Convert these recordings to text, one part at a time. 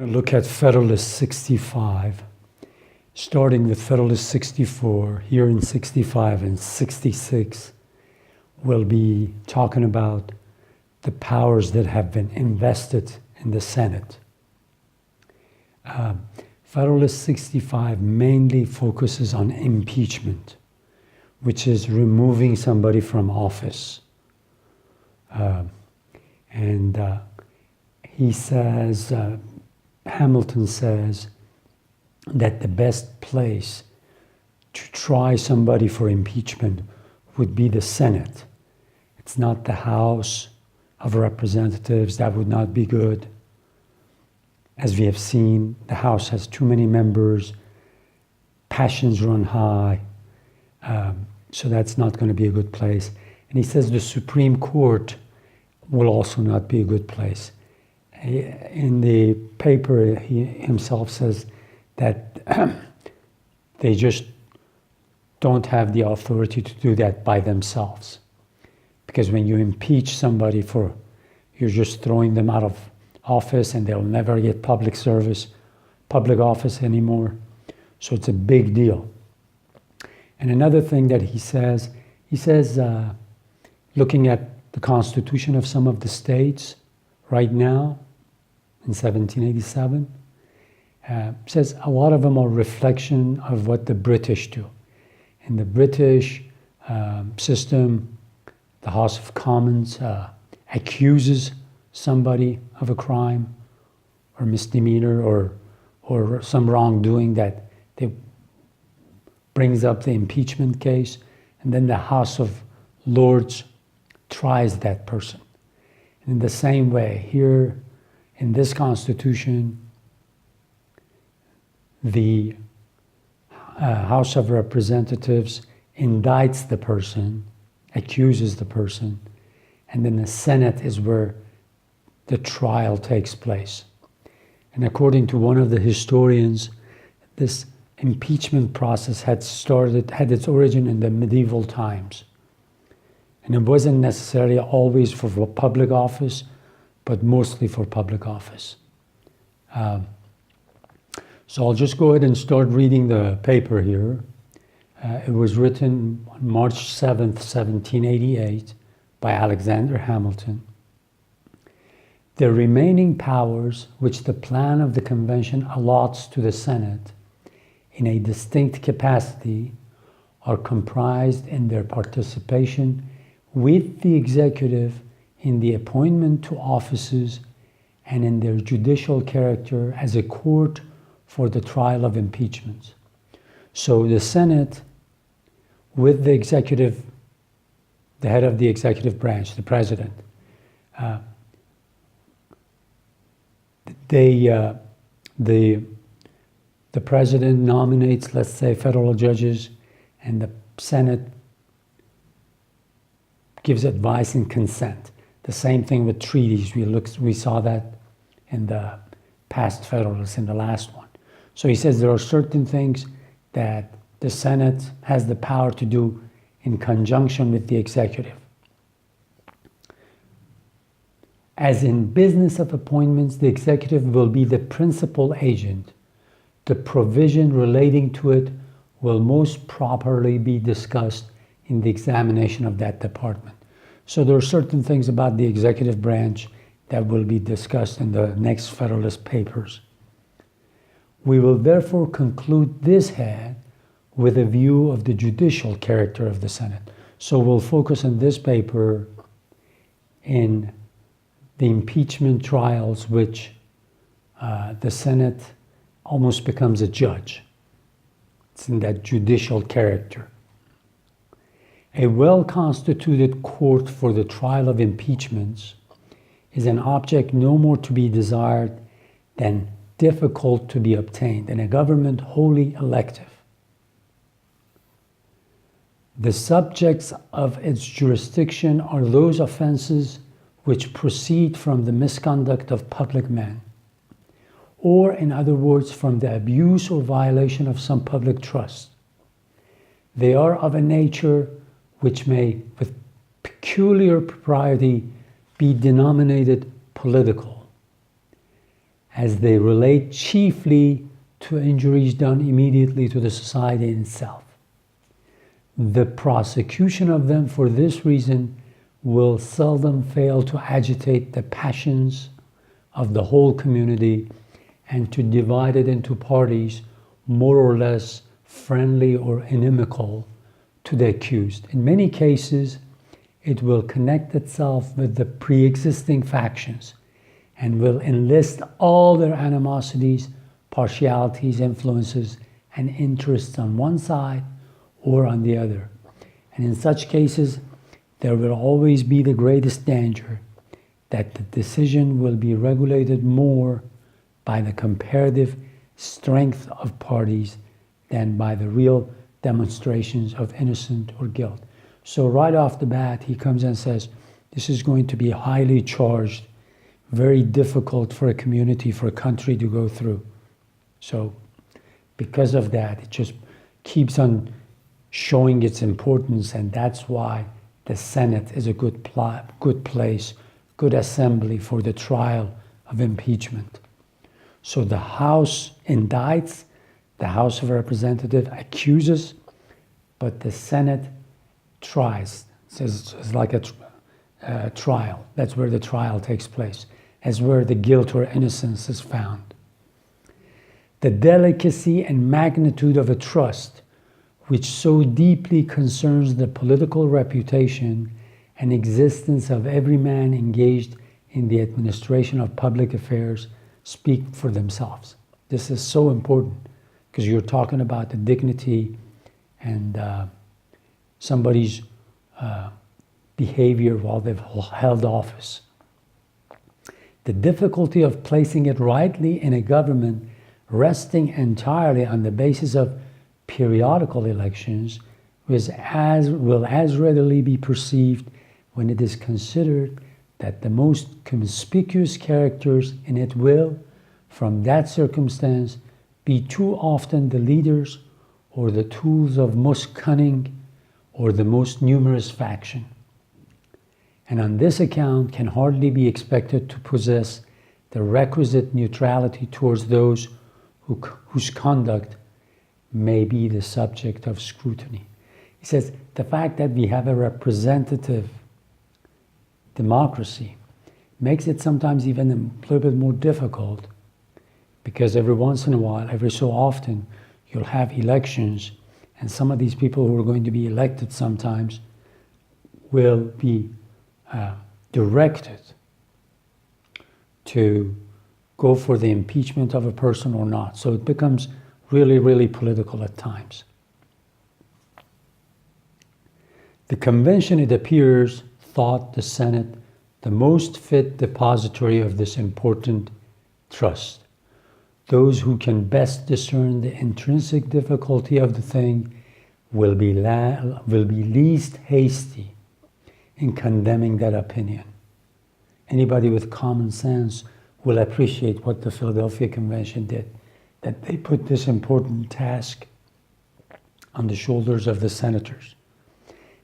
Look at Federalist 65, starting with Federalist 64. Here in 65 and 66, we'll be talking about the powers that have been invested in the Senate. Federalist 65 mainly focuses on impeachment, which is removing somebody from office. He says, Hamilton says that the best place to try somebody for impeachment would be the Senate. It's not the House of Representatives. That would not be good. As we have seen, the House has too many members, passions run high, so that's not going to be a good place. And he says the Supreme Court will also not be a good place. In the paper, he himself says that they just don't have the authority to do that by themselves. Because when you impeach somebody you're just throwing them out of office and they'll never get public office anymore. So it's a big deal. And another thing that he says, looking at the constitution of some of the states right now, in 1787, says a lot of them are reflection of what the British do. In the British system, the House of Commons accuses somebody of a crime or misdemeanor or some wrongdoing that they brings up the impeachment case, and then the House of Lords tries that person. In the same way, here in this Constitution, the House of Representatives indicts the person, accuses the person, and then the Senate is where the trial takes place. And according to one of the historians, this impeachment process had its origin in the medieval times. And it wasn't necessarily always for public office, but mostly for public office. So I'll just go ahead and start reading the paper here. It was written on March 7th, 1788 by Alexander Hamilton. The remaining powers which the plan of the convention allots to the Senate in a distinct capacity are comprised in their participation with the executive in the appointment to offices and in their judicial character as a court for the trial of impeachments. So the Senate, with the executive, the head of the executive branch, the president, the president nominates, let's say, federal judges, and the Senate gives advice and consent. The same thing with treaties. We saw that in the past Federalists, in the last one. So he says there are certain things that the Senate has the power to do in conjunction with the executive. As in business of appointments, the executive will be the principal agent. The provision relating to it will most properly be discussed in the examination of that department. So there are certain things about the executive branch that will be discussed in the next Federalist Papers. We will therefore conclude this head with a view of the judicial character of the Senate. So we'll focus on this paper in the impeachment trials, which the Senate almost becomes a judge. It's in that judicial character. A well-constituted court for the trial of impeachments is an object no more to be desired than difficult to be obtained, and a government wholly elective. The subjects of its jurisdiction are those offenses which proceed from the misconduct of public men, or in other words, from the abuse or violation of some public trust. They are of a nature which may, with peculiar propriety, be denominated political, as they relate chiefly to injuries done immediately to the society itself. The prosecution of them for this reason will seldom fail to agitate the passions of the whole community and to divide it into parties more or less friendly or inimical to the accused. In many cases, it will connect itself with the pre-existing factions and will enlist all their animosities, partialities, influences, and interests on one side or on the other. And in such cases, there will always be the greatest danger that the decision will be regulated more by the comparative strength of parties than by the real demonstrations of innocence or guilt. So right off the bat, he comes and says, this is going to be highly charged, very difficult for a community, for a country to go through. So because of that, it just keeps on showing its importance, and that's why the Senate is a good place, good assembly for the trial of impeachment. So the House indicts, the House of Representatives accuses, but the Senate tries. It's like a trial. That's where the trial takes place, as where the guilt or innocence is found. The delicacy and magnitude of a trust which so deeply concerns the political reputation and existence of every man engaged in the administration of public affairs speak for themselves. This is so important because you're talking about the dignity and somebody's behavior while they've held office. The difficulty of placing it rightly in a government resting entirely on the basis of periodical elections will as readily be perceived when it is considered that the most conspicuous characters in it will, from that circumstance, be too often the leaders or the tools of most cunning or the most numerous faction, and on this account can hardly be expected to possess the requisite neutrality towards those whose conduct may be the subject of scrutiny. He says the fact that we have a representative democracy makes it sometimes even a little bit more difficult, because every once in a while, every so often, you'll have elections, and some of these people who are going to be elected sometimes will be directed to go for the impeachment of a person or not. So it becomes really, really political at times. The convention, it appears, thought the Senate the most fit depository of this important trust. Those who can best discern the intrinsic difficulty of the thing will be least hasty in condemning that opinion. Anybody with common sense will appreciate what the Philadelphia Convention did, that they put this important task on the shoulders of the senators,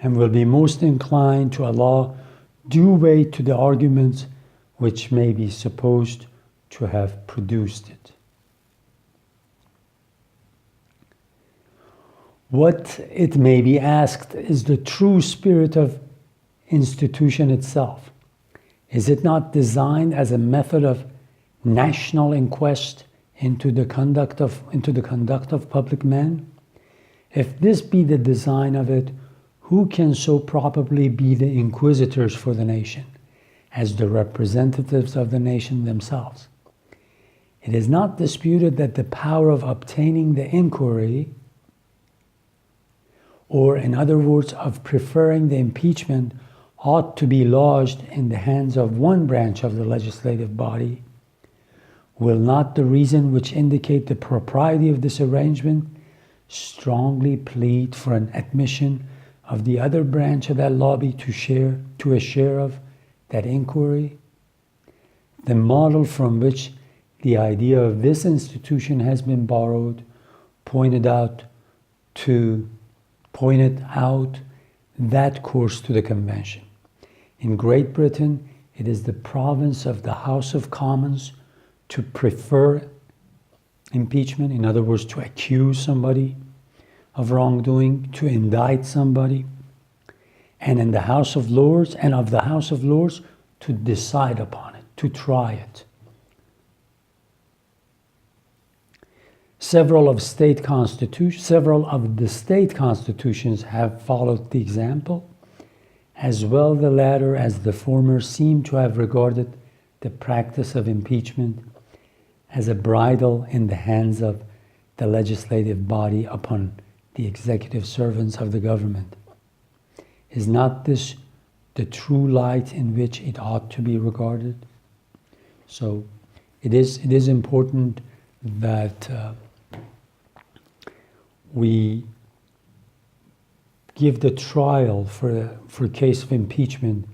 and will be most inclined to allow due weight to the arguments which may be supposed to have produced it. What, it may be asked, is the true spirit of institution itself? Is it not designed as a method of national inquest into the conduct of public men? If this be the design of it, who can so probably be the inquisitors for the nation as the representatives of the nation themselves? It is not disputed that the power of obtaining the inquiry, or in other words, of preferring the impeachment, ought to be lodged in the hands of one branch of the legislative body. Will not the reason which indicate the propriety of this arrangement strongly plead for an admission of the other branch of that lobby to a share of that inquiry? The model from which the idea of this institution has been borrowed pointed out that course to the convention. In Great Britain, it is the province of the House of Commons to prefer impeachment, in other words, to accuse somebody of wrongdoing, to indict somebody, and in the House of Lords, and of the House of Lords, to decide upon it, to try it. Several of the state constitutions have followed the example. As well the latter as the former seem to have regarded the practice of impeachment as a bridle in the hands of the legislative body upon the executive servants of the government. Is not this the true light in which it ought to be regarded? So it is important that we give the trial for a case of impeachment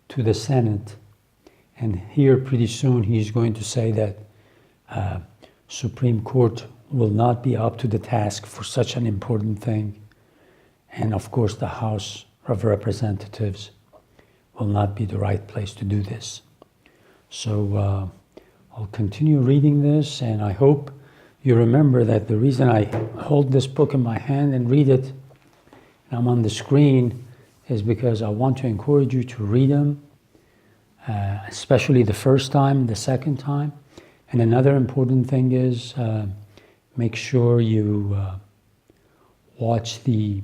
to the Senate. And here pretty soon he's going to say that Supreme Court will not be up to the task for such an important thing. And of course the House of Representatives will not be the right place to do this. So I'll continue reading this, and I hope you remember that the reason I hold this book in my hand and read it, and I'm on the screen, is because I want to encourage you to read them, especially the first time, the second time. And another important thing is make sure you watch the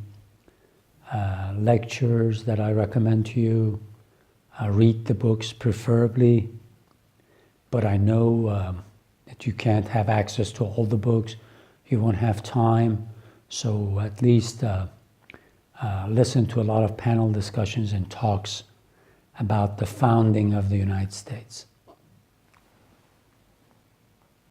lectures that I recommend to you. Read the books preferably, but I know that you can't have access to all the books. You won't have time, so at least listen to a lot of panel discussions and talks about the founding of the United States.